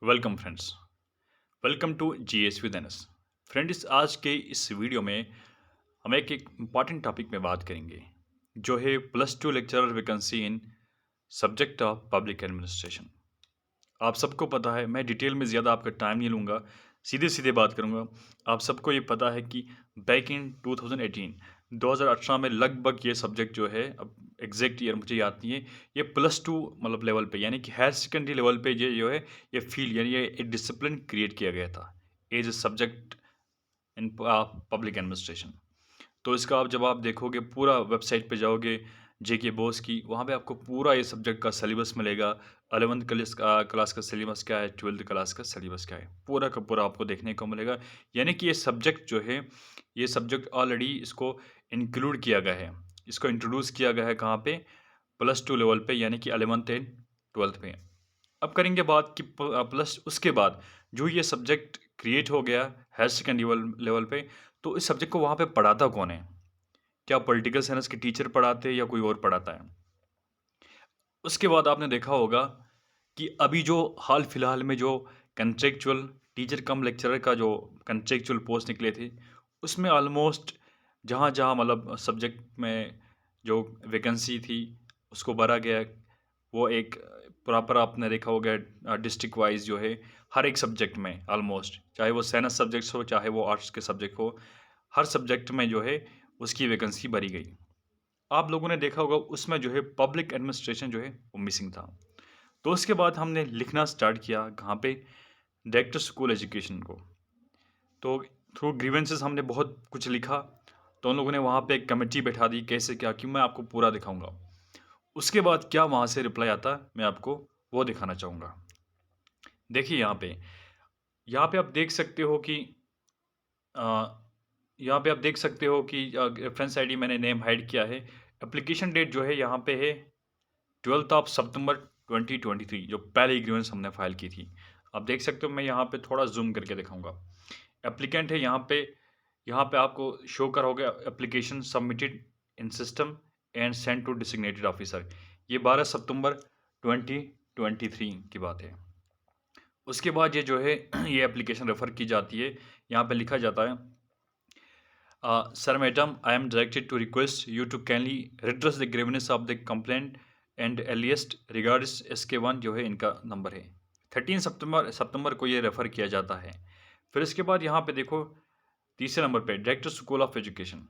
Welcome friends. Welcome to GS with NS. Friends, आज के इस वीडियो में हम एक इम्पॉर्टेंट टॉपिक में बात करेंगे, जो है +2 lecturer vacancy in subject of public administration. आप सबको पता है, मैं डिटेल में ज़्यादा आपका टाइम नहीं लूँगा, सीधे-सीधे बात करूँगा। आप सबको ये पता है कि बैक इन 2018 में लगभग ये सब्जेक्ट जो है, अब एग्ज़ैक्ट ईयर मुझे याद नहीं है, ये +2 मतलब लेवल पे यानी कि हायर सेकेंडरी लेवल पे ये जो है, ये फ़ील्ड यानी ये एक डिसिप्लिन क्रिएट किया गया था as a subject in public administration. तो इसका आप जब आप देखोगे, पूरा वेबसाइट पे जाओगे जेके बोस की, वहाँ पे आपको पूरा ये सब्जेक्ट का सिलेबस मिलेगा। 11th क्लास का सिलेबस क्या है, 12th क्लास का सिलेबस क्या है, पूरा का पूरा आपको देखने को मिलेगा। यानी कि ये सब्जेक्ट जो है, ये सब्जेक्ट ऑलरेडी इसको इंक्लूड किया गया है। इसको इंट्रोड्यूस किया गया है कहाँ पे? +2 लेवल पे, यानी कि 11th एंड 12th पे। अब करेंगे बात कि प्लस उसके बाद जो ये सब्जेक्ट क्रिएट हो गया हायर सेकेंडरी लेवल पे, तो इस सब्जेक्ट को वहाँ पे पढ़ाता कौन है? क्या पॉलिटिकल साइंस के टीचर पढ़ाते हैं या कोई और पढ़ाता है? उसके बाद आपने देखा होगा कि अभी जो हाल-फिलहाल में जो कॉन्ट्रैक्चुअल टीचर कम लेक्चरर का जो कॉन्ट्रैक्चुअल पोस्ट निकले थे, उसमें ऑलमोस्ट जहाँ-जहाँ मतलब सब्जेक्ट में जो वैकेंसी थी, उसको भरा गया। वो एक प्रॉपर आपने देखा होगा, डिस्ट्रिक्ट वाइज़ जो है, हर एक सब्जेक्ट में ऑलमोस्ट, चाहे वो साइंस सब्जेक्ट्स हो, चाहे वो आर्ट्स के सब्जेक्ट हो, हर सब्जेक्ट में जो है उसकी वैकेंसी भरी गई। आप लोगों ने देखा होगा उसमें जो है पब्लिक एडमिनिस्ट्रेशन जो है वो मिसिंग था। तो उसके बाद हमने लिखना स्टार्ट किया कहाँ पे? डायरेक्टर स्कूल एजुकेशन को। तो थ्रू ग्रीवेंसेस हमने बहुत कुछ लिखा, तो उन लोगों ने वहाँ पे एक कमेटी बैठा दी, कैसे क्या कि मैं आपको पूरा दिखाऊँगा। उसके बाद क्या वहाँ से रिप्लाई आता, मैं आपको वो दिखाना चाहूँगा। देखिए यहाँ पे आप देख सकते हो कि अ, यहाँ पे आप देख सकते हो कि रेफरेंस आईडी मैंने नेम हाइड किया है। एप्लीकेशन डेट जो है यहाँ पे है 12th ऑफ सितंबर 2023, जो पहली ग्रीवेंस हमने फाइल की थी। आप देख सकते हो, मैं यहाँ पे थोड़ा ज़ूम करके दिखाऊँगा। एप्लीकेंट है यहाँ पे आपको शो कर होगा application submitted in system and send to designated officer. ये 12 सितंबर 2023 की बात है। उसके बाद ये जो है ये एप्लीकेशन रेफ़र की जाती है। यहाँ पे लिखा जाता है, sir madam, I am directed to request you to kindly redress the grievance of the complaint and earliest regards SK1 जो है इनका नंबर है। 13 सितंबर को ये रेफ़र किया जाता है। फिर इसके बाद यहाँ पे देखो, तीसरे नंबर पे डायरेक्टर स्कूल ऑफ एजुकेशन।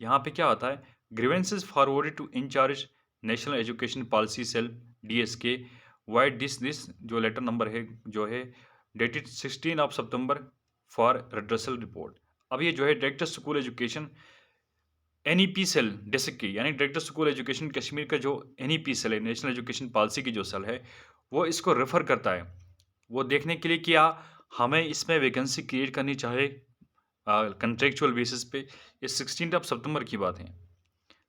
यहाँ पे क्या आता है? Grievances forwarded to in-charge national education policy cell DSK vide this जो लेटर नंबर है जो है डेटेड 16 ऑफ सितंबर फॉर रिड्रेसल रिपोर्ट। अब ये जो है director school education NEP cell डेसिक यानी डायरेक्टर स्कूल एजुकेशन कश्मीर का जो NEP सेल है, नेशनल एजुकेशन पॉलिसी की जो सेल है, वो इसको रेफ़र करता है। वो देखने के लिए क्या हमें इसमें वैकेंसी क्रिएट करनी चाहे कॉन्ट्रैक्चुअल बेसिस पे। ये 16 ऑफ सितंबर की बात है।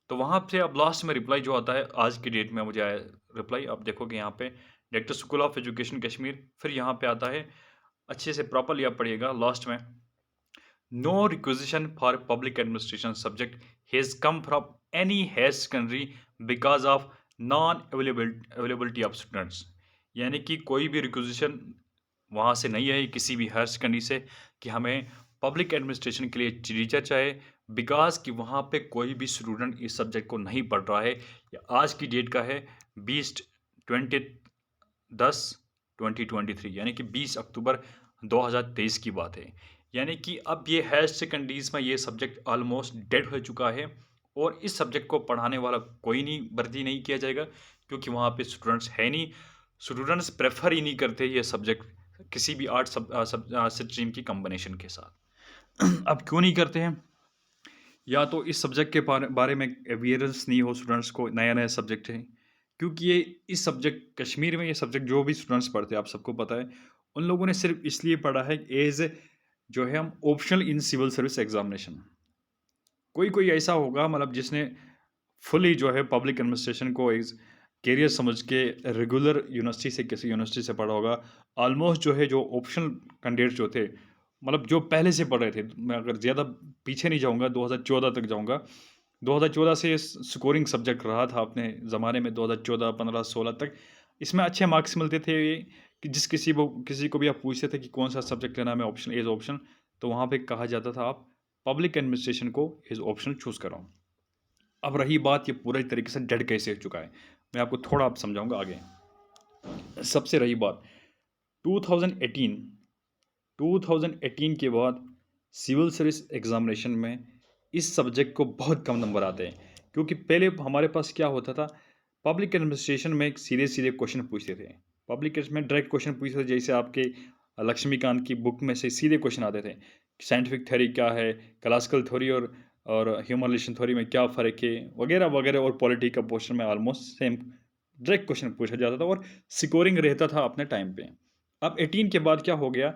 तो वहाँ से अब लास्ट में रिप्लाई जो आता है, आज की डेट में मुझे आया रिप्लाई, आप देखोगे यहाँ पे director school of education Kashmir, फिर यहाँ पे आता है, अच्छे से प्रॉपर्ली आप पढ़िएगा लास्ट में, no requisition for public administration subject has come from any higher secondary because of non availability of students. यानी कि कोई भी रिक्वेजिशन वहाँ से नहीं आई किसी भी हायर सेकेंडरी से कि हमें पब्लिक एडमिनिस्ट्रेशन के लिए टीचर चाहिए, बिकॉज कि वहाँ पे कोई भी स्टूडेंट इस सब्जेक्ट को नहीं पढ़ रहा है। ये आज की डेट का है 20/10/2023, यानी कि 20 अक्टूबर 2023 की बात है। यानी कि अब ये हायर सेकेंडरीज में ये सब्जेक्ट ऑलमोस्ट डेड हो चुका है, और इस सब्जेक्ट को पढ़ाने वाला कोई नहीं, भर्ती नहीं किया जाएगा, क्योंकि वहाँ पे स्टूडेंट्स है नहीं। स्टूडेंट्स प्रेफर ही नहीं करते ये सब्जेक्ट किसी भी आर्ट स्ट्रीम की कॉम्बिनेशन के साथ। अब क्यों नहीं करते हैं? या तो इस सब्जेक्ट के बारे में अवेयरनेस नहीं हो स्टूडेंट्स को, नया-नया सब्जेक्ट है। क्योंकि ये इस सब्जेक्ट कश्मीर में ये सब्जेक्ट जो भी स्टूडेंट्स पढ़ते हैं, आप सबको पता है, उन लोगों ने सिर्फ़ इसलिए पढ़ा है एज़ जो है हम optional in civil service examination. कोई-कोई ऐसा होगा मतलब जिसने फुली जो है पब्लिक एडमिनिस्ट्रेशन को एज़ करियर समझ के रेगुलर यूनिवर्सिटी से, किसी यूनिवर्सिटी से पढ़ा होगा। ऑलमोस्ट जो है जो ऑप्शनल कैंडिडेट्स जो थे, मतलब जो पहले से पढ़ रहे थे, मैं अगर ज़्यादा पीछे नहीं जाऊँगा, 2014 तक जाऊँगा। 2014 से स्कोरिंग सब्जेक्ट रहा था अपने ज़माने में, 2014, 15, 16 तक। इसमें अच्छे मार्क्स मिलते थे कि किसी को भी आप पूछते थे कि कौन सा सब्जेक्ट लेना है, मैं ऑप्शन एज ऑप्शन, तो वहाँ पे कहा जाता था आप पब्लिक एडमिनिस्ट्रेशन को एज ऑप्शन चूज़ करो। अब रही बात ये पूरी तरीके से डेड कैसे हो चुका है, मैं आपको थोड़ा आप समझाऊंगा आगे। सबसे रही बात 2018 2018 के बाद सिविल सर्विस एग्जामिनेशन में इस सब्जेक्ट को बहुत कम नंबर आते हैं, क्योंकि पहले हमारे पास क्या होता था, पब्लिक एडमिनिस्ट्रेशन में सीधे सीधे क्वेश्चन पूछते थे। पब्लिक में डायरेक्ट क्वेश्चन पूछते थे, जैसे आपके लक्ष्मीकांत की बुक में से सीधे क्वेश्चन आते थे। साइंटिफिक थ्योरी क्या है, क्लासिकल थ्योरी और ह्यूमन रिलेशन थ्योरी में क्या फ़र्क है, वगैरह वगैरह, और पॉलिटी का क्वेश्चन में ऑलमोस्ट सेम डायरेक्ट क्वेश्चन पूछा जाता था और स्कोरिंग रहता था अपने टाइम पे। अब 18 के बाद क्या हो गया,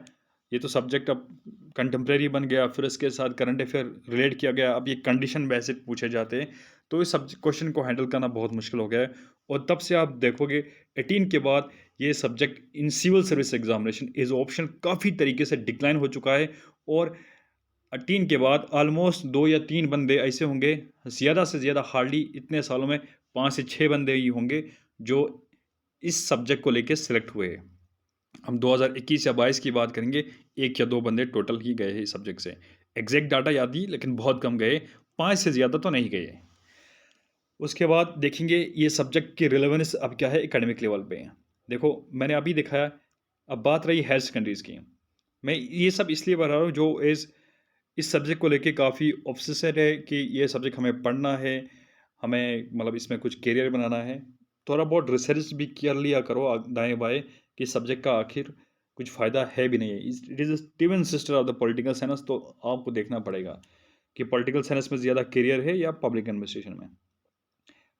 ये तो सब्जेक्ट अब कंटेम्प्रेरी बन गया, फिर इसके साथ करंट अफेयर रिलेट किया गया, अब ये कंडीशन बेसिक पूछे जाते हैं, तो इस सब क्वेश्चन को हैंडल करना बहुत मुश्किल हो गया है। और तब से आप देखोगे 18 के बाद ये subject in civil service examination is option काफ़ी तरीके से डिक्लाइन हो चुका है। और 18 के बाद ऑलमोस्ट 2 या 3 बंदे ऐसे होंगे, ज़्यादा से ज़्यादा हार्डली इतने सालों में 5 से 6 बंदे ही होंगे जो इस सब्जेक्ट को लेके सिलेक्ट हुए हैं। हम 2021 या 22 की बात करेंगे, 1 या 2 बंदे टोटल ही गए हैं इस सब्जेक्ट से। एग्जैक्ट डाटा याद नहीं, लेकिन बहुत कम गए, 5 से ज़्यादा तो नहीं गए। उसके बाद देखेंगे ये सब्जेक्ट की रिलेवेंस अब क्या है एकेडमिक लेवल पे। देखो मैंने अभी दिखाया, अब बात रही हायर सेकेंडरीज़ की। मैं ये सब इसलिए बता रहा हूँ जो इस सब्जेक्ट को लेके काफ़ी ऑब्सेस्ड है कि ये सब्जेक्ट हमें पढ़ना है, हमें मतलब इसमें कुछ करियर बनाना है। थोड़ा बहुत रिसर्च भी कर लिया करो दाएँ बाएँ कि सब्जेक्ट का आखिर कुछ फ़ायदा है भी नहीं है। It is twin sister of the political science, तो आपको देखना पड़ेगा कि पॉलिटिकल साइंस में ज़्यादा करियर है या पब्लिक एडमिनिस्ट्रेशन में।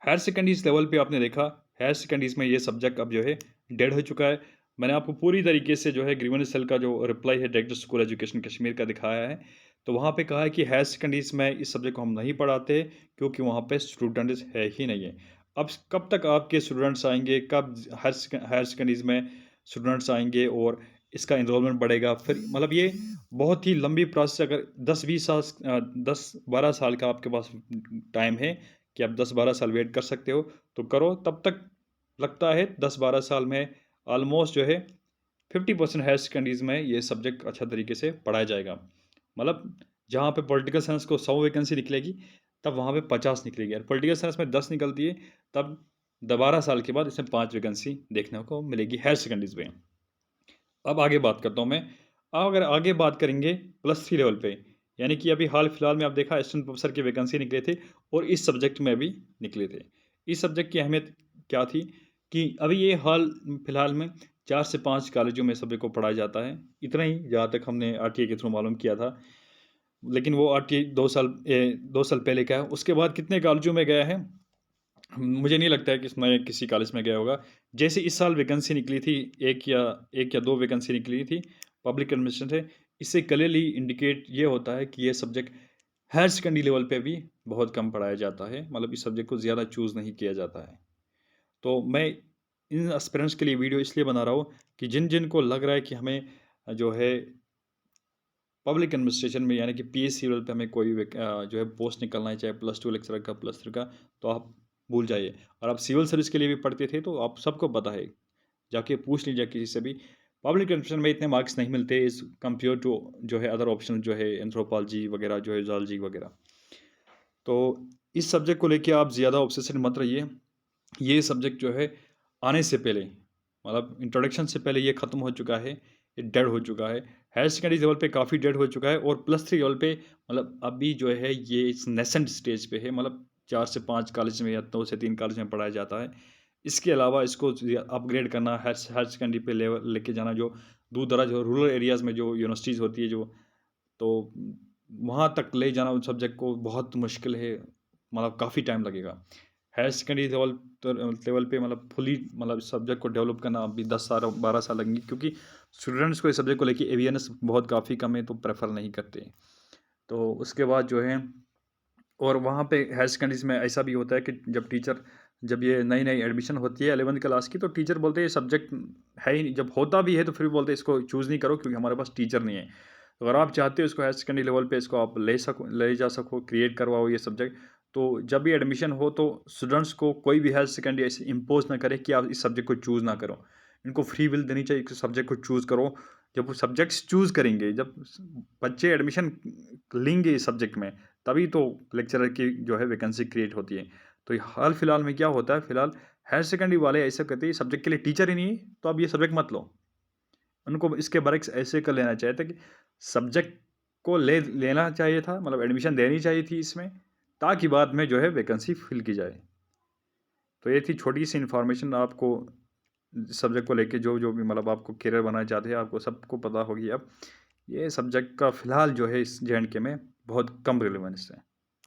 हायर सेकेंडरीज़ लेवल पे आपने देखा, हायर सेकेंडरीज़ में ये सब्जेक्ट अब जो है डेड हो चुका है। मैंने आपको पूरी तरीके से जो है ग्रीवेंस सेल का जो रिप्लाई है डायरेक्टर स्कूल एजुकेशन कश्मीर का दिखाया है। तो वहाँ पे कहा है कि हायर सेकेंडरीज़ में इस सब्जेक्ट को हम नहीं पढ़ाते, क्योंकि वहाँ पे स्टूडेंट्स है ही नहीं है। अब कब तक आपके स्टूडेंट्स आएंगे, कब हायर सेकेंडरीज़ में स्टूडेंट्स आएंगे और इसका इन्रोलमेंट बढ़ेगा, फिर मतलब ये बहुत ही लंबी प्रोसेस। अगर 10-12 साल का आपके पास टाइम है कि आप 10-12 साल वेट कर सकते हो, तो करो। तब तक लगता है 10-12 साल में ऑलमोस्ट जो है 50% हायर सेकेंडरीज़ में ये सब्जेक्ट अच्छा तरीके से पढ़ाया जाएगा। मतलब जहाँ पे पॉलिटिकल साइंस को 100 वैकेंसी निकलेगी, तब वहाँ पे 50 निकलेगी, और पॉलिटिकल साइंस में 10 निकलती है, तब 12 साल के बाद इसमें 5 वैकेंसी देखने को मिलेगी हायर सेकेंडरीज़ में। अब आगे बात करता हूँ मैं। अब अगर आगे बात करेंगे +3 लेवल पे, यानी कि अभी हाल फिलहाल में आप देखा असिस्टेंट प्रोफेसर की वैकेंसी निकले थे और इस सब्जेक्ट में भी निकले थे। इस सब्जेक्ट की अहमियत क्या थी कि अभी ये हाल फिलहाल में 4 से 5 कॉलेजों में सब्जेक्ट को पढ़ाया जाता है। इतना ही जहाँ तक हमने आरटीआई के थ्रू मालूम किया था। लेकिन वो आरटीआई 2 साल पहले का है। उसके बाद कितने कॉलेजों में गया है मुझे नहीं लगता है कि इसमें किसी कॉलेज में गया होगा। जैसे इस साल वैकेंसी निकली थी, 1 या 2 वैकेंसी निकली थी पब्लिक एडमिनिस्ट्रेशन से, इससे क्लियरली इंडिकेट ये होता है कि ये सब्जेक्ट हायर सेकेंडरी लेवल पे भी बहुत कम पढ़ाया जाता है, मतलब इस सब्जेक्ट को ज़्यादा चूज़ नहीं किया जाता है। तो मैं इन एस्पिरेंट्स के लिए वीडियो इसलिए बना रहा हूँ कि जिन को लग रहा है कि हमें जो है पब्लिक एडमिनिस्ट्रेशन में यानी कि पीएससी लेवल पे हमें कोई जो है पोस्ट निकलना है, चाहे +2 लेक्चरर का, +3 का, तो आप भूल जाइए। और आप सिविल सर्विस के लिए भी पढ़ते थे तो आप सबको पता है, जाके पूछ लीजिए किसी से भी। पब्लिक एडमिनिस्ट्रेशन में इतने मार्क्स नहीं मिलते इज़ कंपेयर टू जो है अदर ऑप्शन, जो है एंथ्रोपोलॉजी वगैरह, जो है ज़ूलॉजी वगैरह। तो इस सब्जेक्ट को लेके आप ज़्यादा ऑब्सेसिव मत रहिए। ये सब्जेक्ट जो है आने से पहले, मतलब इंट्रोडक्शन से पहले ये ख़त्म हो चुका है, ये डेड हो चुका है। हायर सेकेंडरी लेवल पे काफ़ी डेड हो चुका है, और +3 लेवल पे मतलब अभी जो है ये इस नेसेंट स्टेज पे है, मतलब 4 से 5 कॉलेज में या 2 से 3 कॉलेज में पढ़ाया जाता है। इसके अलावा इसको अपग्रेड करना, हायर सेकेंडरी पे लेवल लेके जाना, जो दूर-दराज रूरल एरियाज़ में जो यूनिवर्सिटीज़ होती है जो, तो वहाँ तक ले जाना उस सब्जेक्ट को बहुत मुश्किल है, मतलब काफ़ी टाइम लगेगा। हायर सेकेंडरी लेवल पे मतलब फुली मतलब सब्जेक्ट को डेवलप करना अभी 10 साल 12 साल लगेंगे, क्योंकि स्टूडेंट्स को इस सब्जेक्ट को लेके अवेयरनेस बहुत काफ़ी कम है, तो प्रेफर नहीं करते। तो उसके बाद जो है, और वहाँ पे हायर सेकेंडरीज़ में ऐसा भी होता है कि जब ये नई नई एडमिशन होती है 11th क्लास की, तो टीचर बोलते हैं ये सब्जेक्ट है ही नहीं। जब होता भी है तो फिर भी बोलते हैं इसको चूज़ नहीं करो, क्योंकि हमारे पास टीचर नहीं है। तो अगर आप चाहते हो इसको हायर सेकेंडरी लेवल पे इसको आप ले जा सको, क्रिएट करवाओ ये सब्जेक्ट, तो जब भी एडमिशन हो तो स्टूडेंट्स को कोई भी हायर सेकेंडरी ऐसे इम्पोज ना करे कि आप इस सब्जेक्ट को चूज़ ना करो। इनको फ्री विल देनी चाहिए कि सब्जेक्ट को चूज़ करो। जब वो सब्जेक्ट्स चूज़ करेंगे, जब बच्चे एडमिशन लेंगे इस सब्जेक्ट में, तभी तो लेक्चरर की जो है वैकेंसी क्रिएट होती है। तो हाल फिलहाल में क्या होता है, फिलहाल हायर सेकेंडरी वाले ऐसा कहते हैं सब्जेक्ट के लिए टीचर ही नहीं है, तो अब ये सब्जेक्ट मत लो। उनको इसके बरक्स ऐसे कर लेना चाहिए था कि सब्जेक्ट को लेना चाहिए था, मतलब एडमिशन देनी चाहिए थी इसमें, ताकि बाद में जो है वैकेंसी फिल की जाए। तो ये थी छोटी सी इन्फॉर्मेशन आपको सब्जेक्ट को लेके, जो जो भी मतलब आपको करियर बनाना चाहते हैं, आपको सबको पता होगी अब। ये सब्जेक्ट का फ़िलहाल जो है इस जे एंड के में बहुत कम रिलेवेंस है।